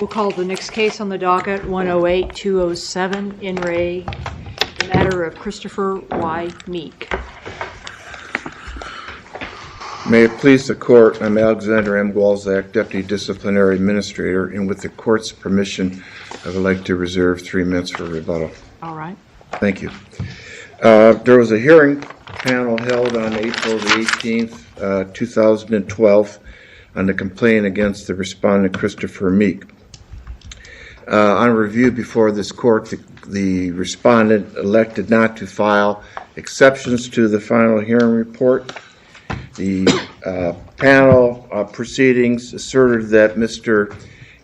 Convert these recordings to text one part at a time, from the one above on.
We'll call the next case on the docket 108-207 in re the matter of Christopher Y. Meek. May it please the court, I'm Alexander M. Walzak, Deputy Disciplinary Administrator, and with the court's permission, I would like to reserve 3 minutes for rebuttal. All right. Thank you. There was a hearing panel held on April the 18th, 2012 on the complaint against the respondent Christopher Meek. On review before this court, the respondent elected not to file exceptions to the final hearing report. The panel proceedings asserted that Mr.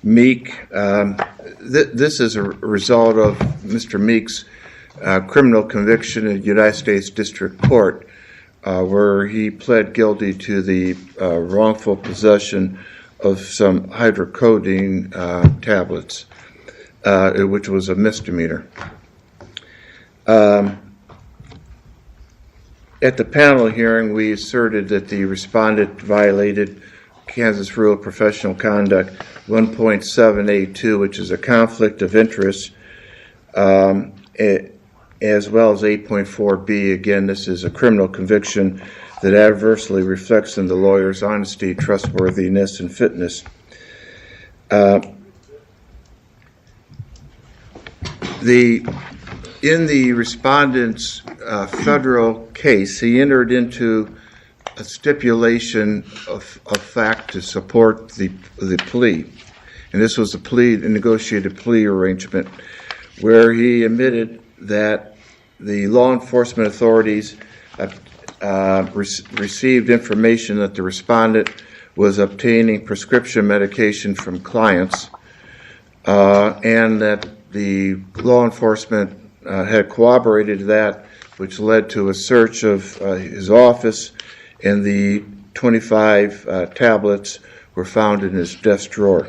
Meek, this is a result of Mr. Meek's criminal conviction in the United States District Court, where he pled guilty to the wrongful possession of some hydrocodone tablets, which was a misdemeanor. At the panel hearing, we asserted that the respondent violated Kansas Rule of Professional Conduct 1.7A2, which is a conflict of interest, as well as 8.4B. Again, this is a criminal conviction that adversely reflects on the lawyer's honesty, trustworthiness, and fitness. In the respondent's federal case, he entered into a stipulation of fact to support the plea. And this was a negotiated plea arrangement where he admitted that the law enforcement authorities received information that the respondent was obtaining prescription medication from clients, and that the law enforcement had corroborated that, which led to a search of his office, and the 25 tablets were found in his desk drawer.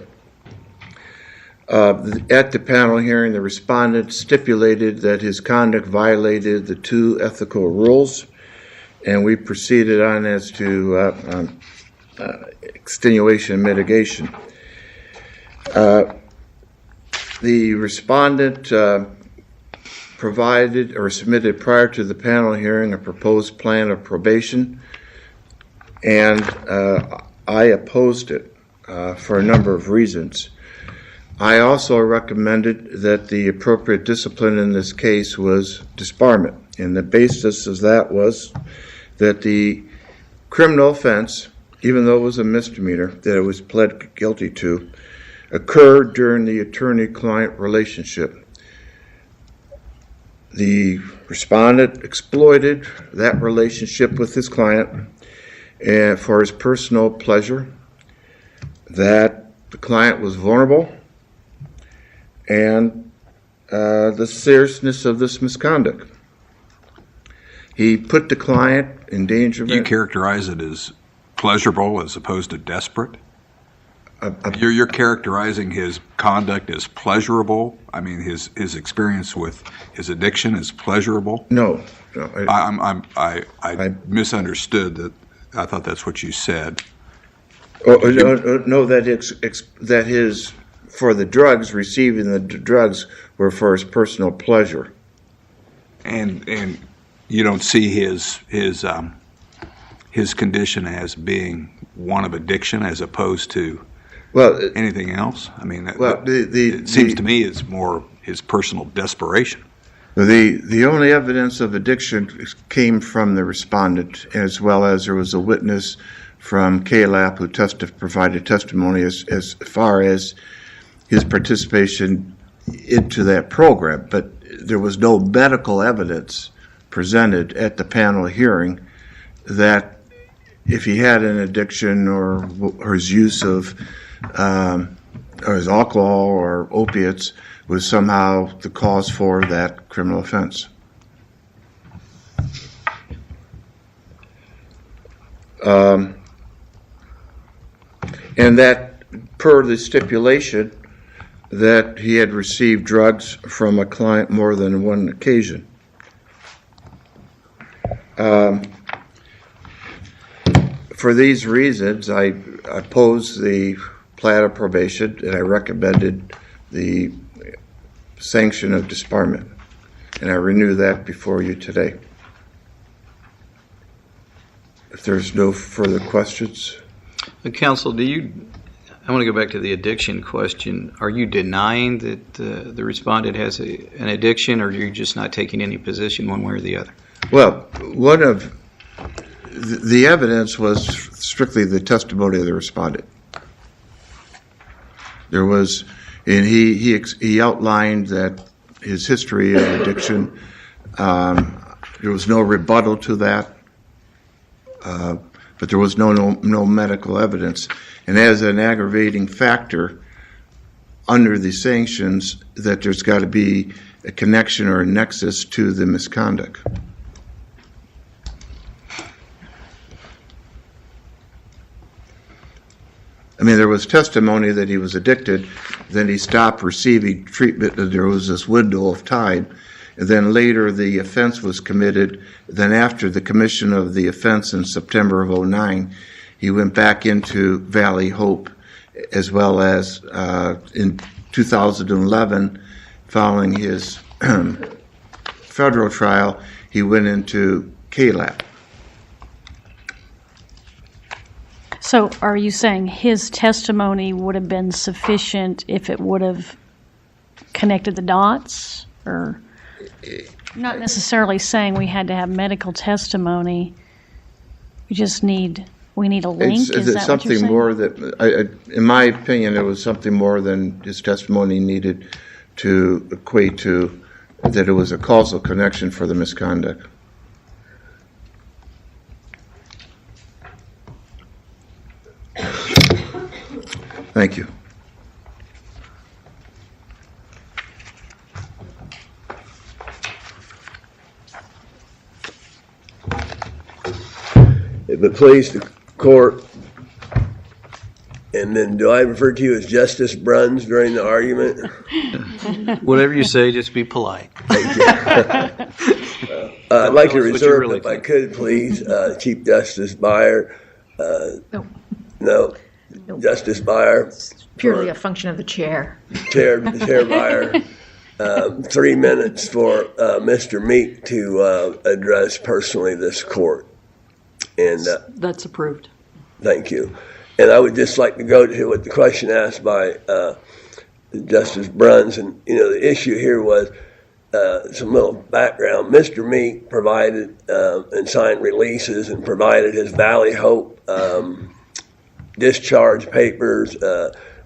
At the panel hearing, the respondent stipulated that his conduct violated the 2 ethical rules, and we proceeded on as to extenuation and mitigation. The respondent provided or submitted prior to the panel hearing a proposed plan of probation, and I opposed it for a number of reasons. I also recommended that the appropriate discipline in this case was disbarment, and the basis of that was that the criminal offense, even though it was a misdemeanor that it was pled guilty to, occurred during the attorney-client relationship. The respondent exploited that relationship with his client for his personal pleasure, that the client was vulnerable, and the seriousness of this misconduct. He put the client in danger. Do you characterize it as pleasurable as opposed to desperate? You're characterizing his conduct as pleasurable? I mean, his experience with his addiction is pleasurable? No. I misunderstood that. I thought that's what you said. No, that his for the drugs, receiving the drugs were for his personal pleasure. And you don't see his condition as being one of addiction as opposed to anything else? I mean, it seems to me it's more his personal desperation. The only evidence of addiction came from the respondent, as well as there was a witness from KLAP who provided testimony as far as his participation into that program. But there was no medical evidence presented at the panel hearing that if he had an addiction or his use of or his alcohol or opiates was somehow the cause for that criminal offense. And that, per the stipulation, that he had received drugs from a client more than one occasion. For these reasons, I oppose the plan of probation, and I recommended the sanction of disbarment. And I renew that before you today. If there's no further questions. Counsel, I want to go back to the addiction question. Are you denying that the respondent has an addiction, or are you just not taking any position one way or the other? Well, one of the evidence was strictly the testimony of the respondent. There was, and he outlined that his history of addiction. There was no rebuttal to that, but there was no medical evidence. And as an aggravating factor under the sanctions, that there's got to be a connection or a nexus to the misconduct. I mean, there was testimony that he was addicted, then he stopped receiving treatment, and there was this window of time. And then later the offense was committed. Then after the commission of the offense in September of 2009, he went back into Valley Hope, as well as in 2011, following his federal trial, he went into KLAP. So are you saying his testimony would have been sufficient if it would have connected the dots? Or not necessarily saying we had to have medical testimony. We need a link? Is that something what you're saying? more that, in my opinion, it was something more than his testimony needed to equate to that it was a causal connection for the misconduct. Thank you. If it please the court, and then do I refer to you as Justice Bruns during the argument? Whatever you say, just be polite. Thank you. I'd like to Tell us what you reserve, really if I think. could, please, Chief Justice Beyer. No. Justice Beyer. Purely a function of the chair. Chair Beyer. 3 minutes for Mr. Meek to address personally this court. And That's approved. thank you. And I would just like to go to what the question asked by Justice Bruns. And, the issue here was some little background. Mr. Meek provided and signed releases and provided his Valley Hope discharge papers,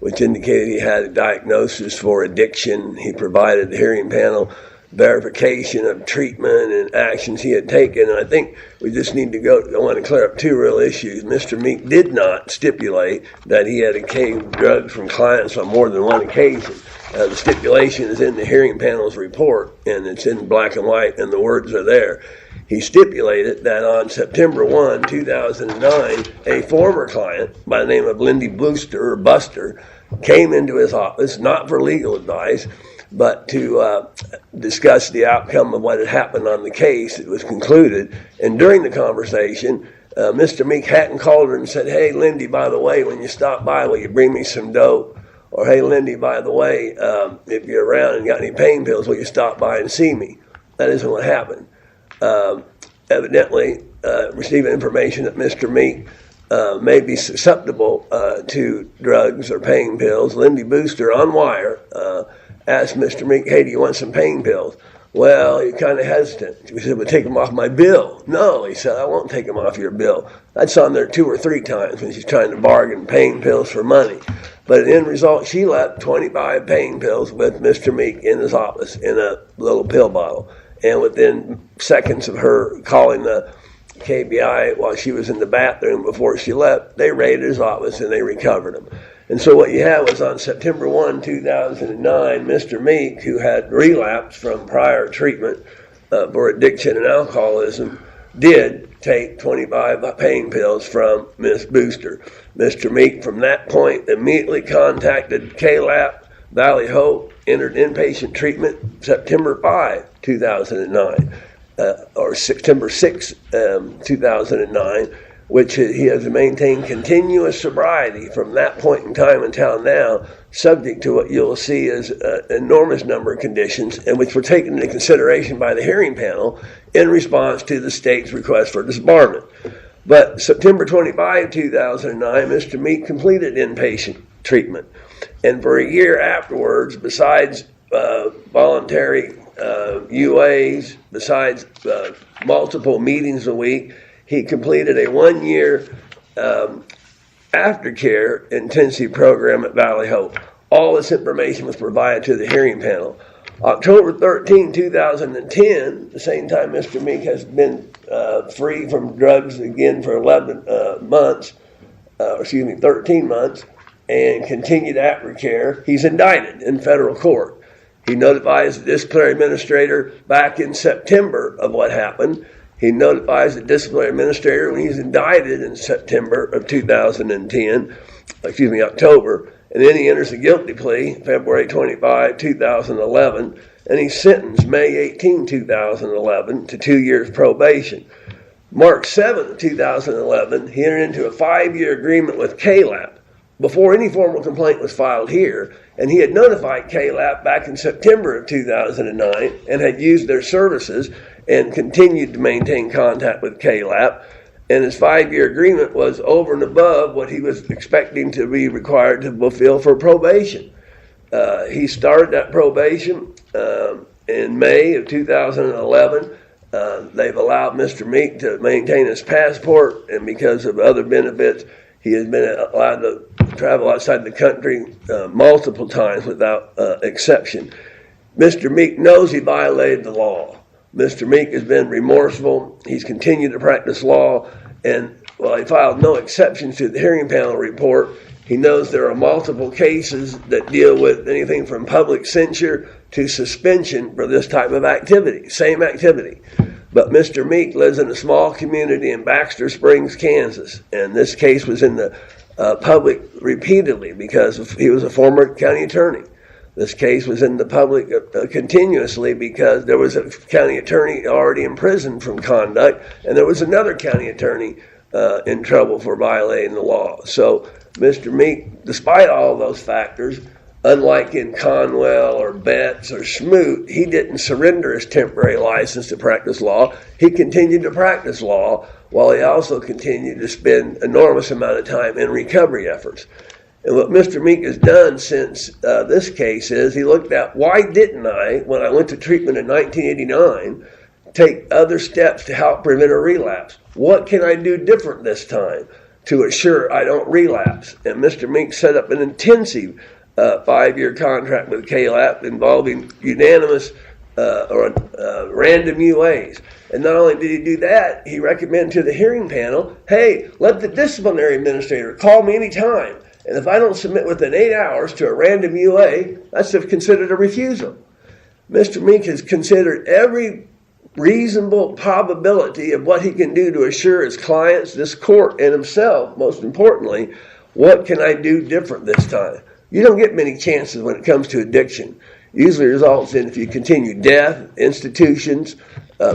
which indicated he had a diagnosis for addiction. He provided the hearing panel verification of treatment and actions he had taken. And I think we just need to I want to clear up two real issues. Mr. Meek did not stipulate that he had obtained drugs from clients on more than one occasion. The stipulation is in the hearing panel's report, and it's in black and white, and the words are there. He stipulated that on September 1, 2009, a former client by the name of Lindy Buster came into his office, not for legal advice, but to discuss the outcome of what had happened on the case. It was concluded, and during the conversation, Mr. Meek hadn't called her and said, "Hey, Lindy, by the way, when you stop by, will you bring me some dope?" Or, "Hey, Lindy, by the way, if you're around and got any pain pills, will you stop by and see me?" That isn't what happened. Evidently, receiving information that Mr. Meek may be susceptible to drugs or pain pills, Lindy Booster on wire asked Mr. Meek, "Hey, do you want some pain pills?" Well, he kind of hesitant. He said, "Well, take them off my bill." "No," he said, "I won't take them off your bill." That's on there 2 or 3 times when she's trying to bargain pain pills for money. But the end result, she left 25 pain pills with Mr. Meek in his office in a little pill bottle. And within seconds of her calling the KBI while she was in the bathroom before she left, they raided his office and they recovered them. And so what you had was on September 1, 2009, Mr. Meek, who had relapsed from prior treatment for addiction and alcoholism, did take 25 pain pills from Ms. Booster. Mr. Meek, from that point, immediately contacted KLAP, Valley Hope, entered inpatient treatment September 5, 2009, or September 6, 2009, which he has maintained continuous sobriety from that point in time until now, subject to what you'll see as an enormous number of conditions, and which were taken into consideration by the hearing panel in response to the state's request for disbarment. But September 25, 2009, Mr. Meek completed inpatient treatment. And for a year afterwards, besides voluntary UAs, besides multiple meetings a week, he completed a 1-year aftercare intensive program at Valley Hope. All this information was provided to the hearing panel. October 13, 2010, the same time Mr. Meek has been free from drugs again for 13 months, and continued aftercare, he's indicted in federal court. He notifies the disciplinary administrator back in September of what happened. He notifies the disciplinary administrator when he's indicted in September of October, and then he enters a guilty plea February 25, 2011, and he's sentenced May 18, 2011 to 2 years probation. March 7, 2011, he entered into a 5-year agreement with KLAP before any formal complaint was filed here, and he had notified KLAP back in September of 2009 and had used their services and continued to maintain contact with KLAP, and his 5-year agreement was over and above what he was expecting to be required to fulfill for probation. He started that probation in May of 2011. They've allowed Mr. Meek to maintain his passport, and because of other benefits, he has been allowed to travel outside the country multiple times without exception. Mr. Meek knows he violated the law. Mr. Meek has been remorseful. He's continued to practice law, and while he filed no exceptions to the hearing panel report, he knows there are multiple cases that deal with anything from public censure to suspension for this type of activity, same activity. But Mr. Meek lives in a small community in Baxter Springs, Kansas, and this case was in the public repeatedly because he was a former county attorney. This case was in the public continuously because there was a county attorney already imprisoned from conduct, and there was another county attorney in trouble for violating the law. So Mr. Meek, despite all those factors, unlike in Conwell or Betts or Smoot, he didn't surrender his temporary license to practice law. He continued to practice law while he also continued to spend enormous amount of time in recovery efforts. And what Mr. Meek has done since this case is he looked at, why didn't I, when I went to treatment in 1989, take other steps to help prevent a relapse? What can I do different this time to assure I don't relapse? And Mr. Meek set up an intensive 5-year contract with KLAP involving unanimous random UAs. And not only did he do that, he recommended to the hearing panel, hey, let the disciplinary administrator call me anytime. And if I don't submit within 8 hours to a random UA, that's considered a refusal. Mr. Meek has considered every reasonable probability of what he can do to assure his clients, this court, and himself, most importantly, what can I do different this time? You don't get many chances when it comes to addiction. Usually results in, if you continue, death, institutions,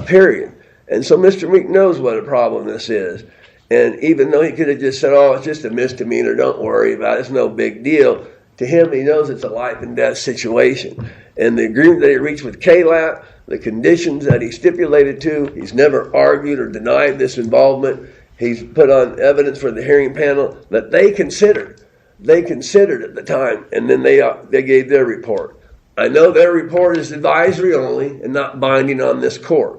period. And so Mr. Meek knows what a problem this is. And even though he could have just said, oh, it's just a misdemeanor, don't worry about it, it's no big deal, to him, he knows it's a life and death situation. And the agreement that he reached with KLAP, the conditions that he stipulated to, he's never argued or denied this involvement. He's put on evidence for the hearing panel that they considered at the time, and then they gave their report. I know their report is advisory only and not binding on this court.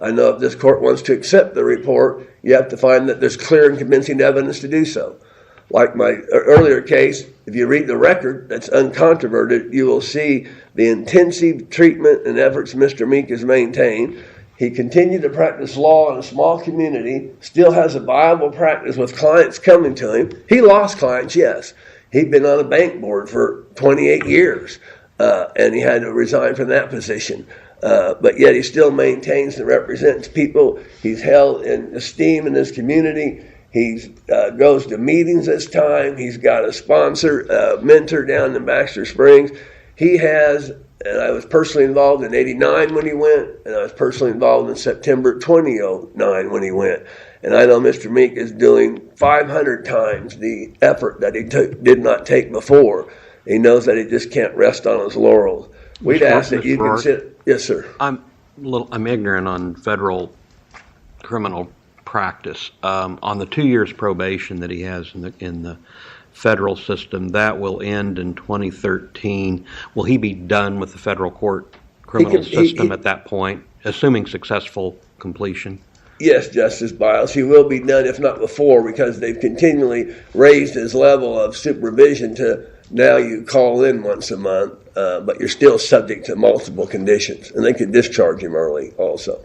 I know if this court wants to accept the report, you have to find that there's clear and convincing evidence to do so. Like my earlier case, if you read the record that's uncontroverted, you will see the intensive treatment and efforts Mr. Meek has maintained. He continued to practice law in a small community, still has a viable practice with clients coming to him. He lost clients, yes. He'd been on a bank board for 28 years, and he had to resign from that position. But yet he still maintains and represents people. He's held in esteem in his community. He goes to meetings this time. He's got a sponsor, mentor down in Baxter Springs. He has, and I was personally involved in '89 when he went, and I was personally involved in September 2009 when he went. And I know Mr. Meek is doing 500 times the effort that he did not take before. He knows that he just can't rest on his laurels. We'd ask that you consider. Yes, sir. I'm ignorant on federal criminal practice. On the 2 years probation that he has in the federal system, that will end in 2013. Will he be done with the federal court criminal system at that point, assuming successful completion? Yes, Justice Biles, he will be done, if not before, because they've continually raised his level of supervision to now you call in once a month, but you're still subject to multiple conditions, and they could discharge him early also.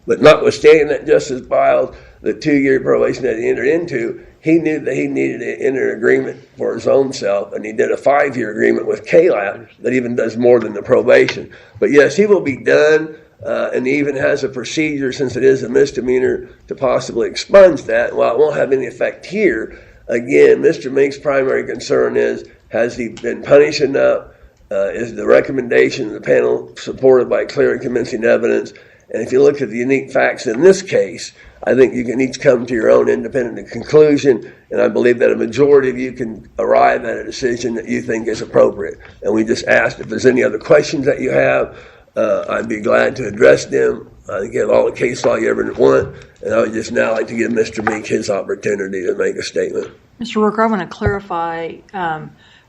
But notwithstanding that, Justice Biles, the 2-year probation that he entered into, he knew that he needed to enter an agreement for his own self, and he did a 5-year agreement with KLAP that even does more than the probation. But yes, he will be done. And he even has a procedure, since it is a misdemeanor, to possibly expunge that. While it won't have any effect here, again, Mr. Meek's primary concern is, has he been punished enough? Is the recommendation of the panel supported by clear and convincing evidence? And if you look at the unique facts in this case, I think you can each come to your own independent conclusion, and I believe that a majority of you can arrive at a decision that you think is appropriate. And we just asked if there's any other questions that you have. I'd be glad to address them. I give all the case law you ever want, and I would just now like to give Mr. Meek his opportunity to make a statement. Mr. Worker, I want to clarify,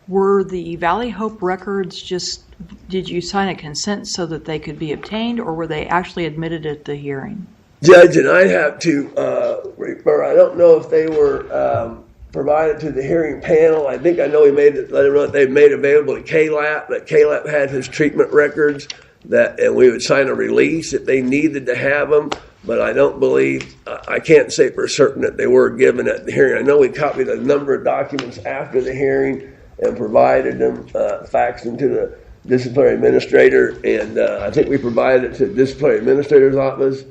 were the Valley Hope records did you sign a consent so that they could be obtained, or were they actually admitted at the hearing? Judge, and I'd have to refer, I don't know if they were provided to the hearing panel. I think I know let him know that they made available to KLAP, that KLAP had his treatment records, and we would sign a release if they needed to have them, but I don't believe, I can't say for certain that they were given at the hearing. I know we copied a number of documents after the hearing and provided them, faxed them to the disciplinary administrator, and I think we provided it to the disciplinary administrator's office.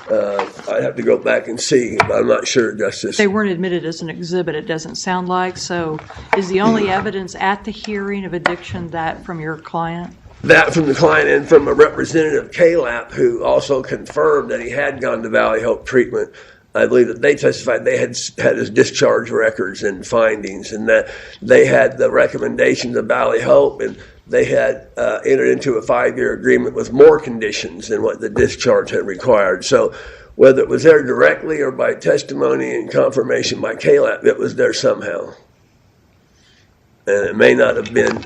I'd have to go back and see, but I'm not sure, Justice. They weren't admitted as an exhibit, it doesn't sound like, so is the only evidence at the hearing of addiction that from your client? That from the client and from a representative of KLAP who also confirmed that he had gone to Valley Hope treatment. I believe that they testified they had his discharge records and findings, and that they had the recommendations of Valley Hope, and they had entered into a 5-year agreement with more conditions than what the discharge had required. So whether it was there directly or by testimony and confirmation by KLAP, it was there somehow. And it may not have been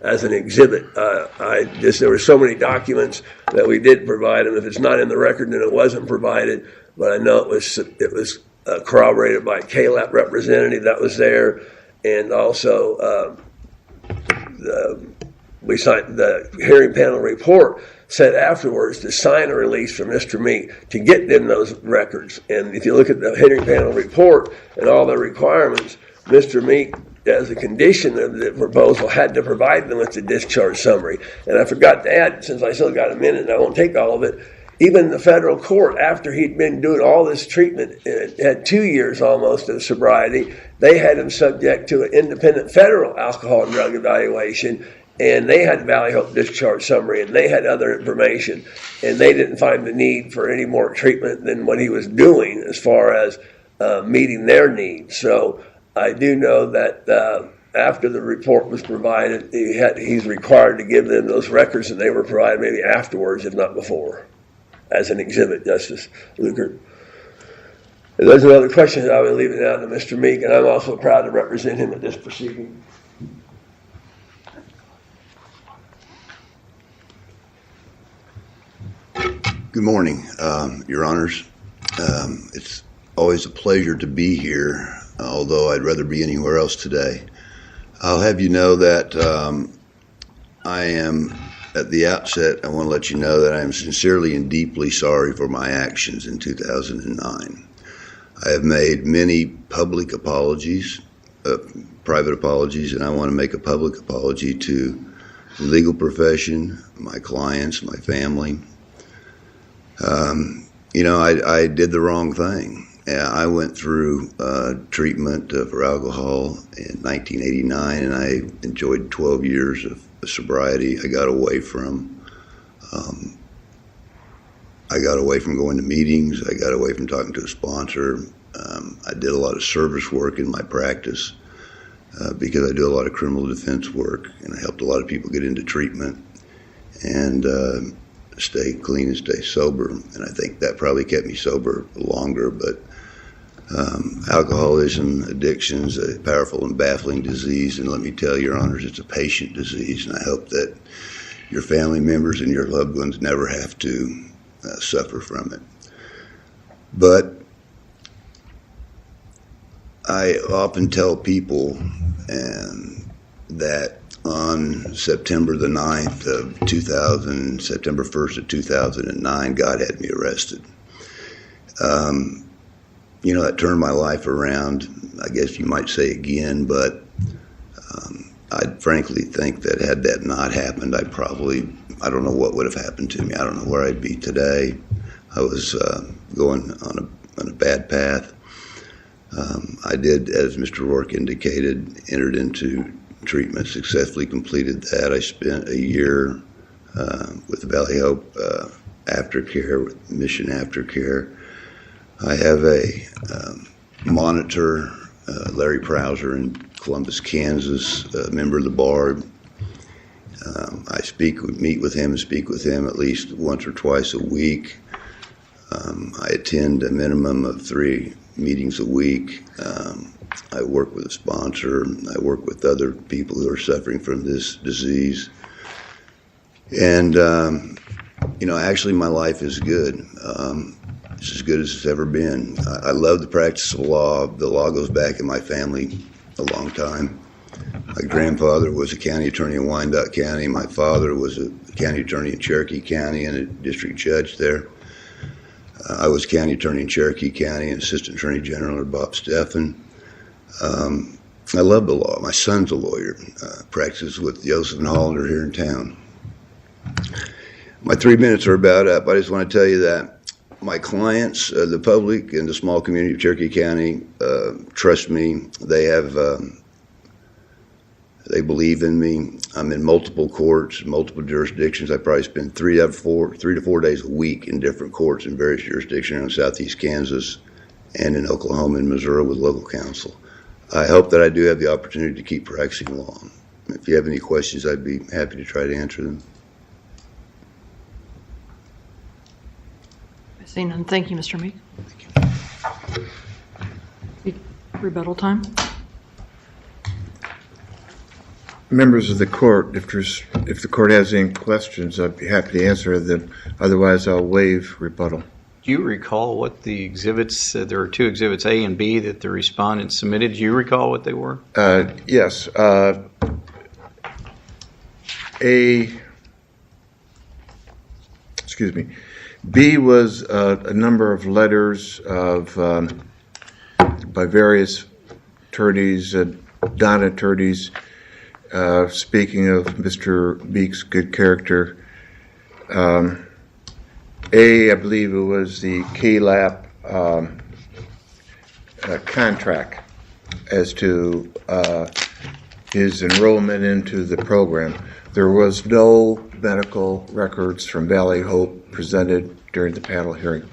as an exhibit. There were so many documents that we did provide, and if it's not in the record, then it wasn't provided. But I know it was corroborated by a KLAP representative that was there, and also we signed the hearing panel report. Said afterwards to sign a release for Mr. Meek to get them those records. And if you look at the hearing panel report and all the requirements, Mr. Meek, as a condition of the proposal, had to provide them with the discharge summary. And I forgot to add, since I still got a minute and I won't take all of it, even the federal court, after he'd been doing all this treatment, had 2 years almost of sobriety, they had him subject to an independent federal alcohol and drug evaluation, and they had Valley Hope discharge summary, and they had other information, and they didn't find the need for any more treatment than what he was doing as far as meeting their needs. So I do know that after the report was provided, he's required to give them those records, and they were provided maybe afterwards, if not before, as an exhibit, Justice Luker. If there's another question, I will leave it out to Mr. Meek, and I'm also proud to represent him at this proceeding. Good morning, Your Honors. It's always a pleasure to be here, although I'd rather be anywhere else today. I'll have you know that I am, at the outset, I want to let you know that I am sincerely and deeply sorry for my actions in 2009. I have made many public apologies, private apologies, and I want to make a public apology to the legal profession, my clients, my family. I did the wrong thing. I went through treatment for alcohol in 1989, and I enjoyed 12 years of sobriety. I got away from I got away from going to meetings. I got away from talking to a sponsor. I did a lot of service work in my practice because I do a lot of criminal defense work, and I helped a lot of people get into treatment and stay clean and stay sober. And I think that probably kept me sober longer. But alcoholism, addiction is a powerful and baffling disease. And let me tell you, Your Honors, it's a patient disease. And I hope that your family members and your loved ones never have to suffer from it. But I often tell people that on September the 9th of 2000, September 1st of 2009, God had me arrested. That turned my life around, I guess you might say again, but I frankly think that had that not happened, I don't know what would have happened to me. I don't know where I'd be today. I was going on a bad path. I did, as Mr. Rourke indicated, entered into treatment, successfully completed that. I spent a year with the Valley Hope aftercare, with Mission Aftercare. I have a monitor, Larry Prowser in Columbus, Kansas, a member of the bar. I meet with him and speak with him at least once or twice a week. I attend a minimum of 3 meetings a week. I work with a sponsor. I work with other people who are suffering from this disease. And, actually my life is good. It's as good as it's ever been. I love the practice of law. The law goes back in my family a long time. My grandfather was a county attorney in Wyandotte County. My father was a county attorney in Cherokee County and a district judge there. I was county attorney in Cherokee County and assistant attorney general under Bob Steffen. I love the law. My son's a lawyer, practices with Joseph and Hollander here in town. My 3 minutes are about up. I just want to tell you that my clients, the public and the small community of Cherokee County, trust me. They believe in me. I'm in multiple courts, multiple jurisdictions. I probably spend 3 to 4 days a week in different courts in various jurisdictions around southeast Kansas and in Oklahoma and Missouri with local counsel. I hope that I do have the opportunity to keep practicing law. If you have any questions, I'd be happy to try to answer them. I see none. Thank you, Mr. Meek. Rebuttal time. Members of the court, if the court has any questions, I'd be happy to answer them. Otherwise, I'll waive rebuttal. Do you recall what the exhibits, there are 2 exhibits, A and B, that the respondent submitted? Do you recall what they were? Yes. B was a number of letters by various attorneys, non-attorneys, speaking of Mr. Meek's good character. I believe it was the KLAP contract as to his enrollment into the program. There was no medical records from Valley Hope presented during the panel hearing.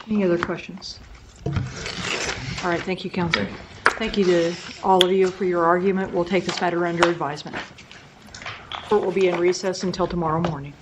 Any other questions? All right, thank you, counsel. Thank you to all of you for your argument. We'll take this matter under advisement. Court will be in recess until tomorrow morning.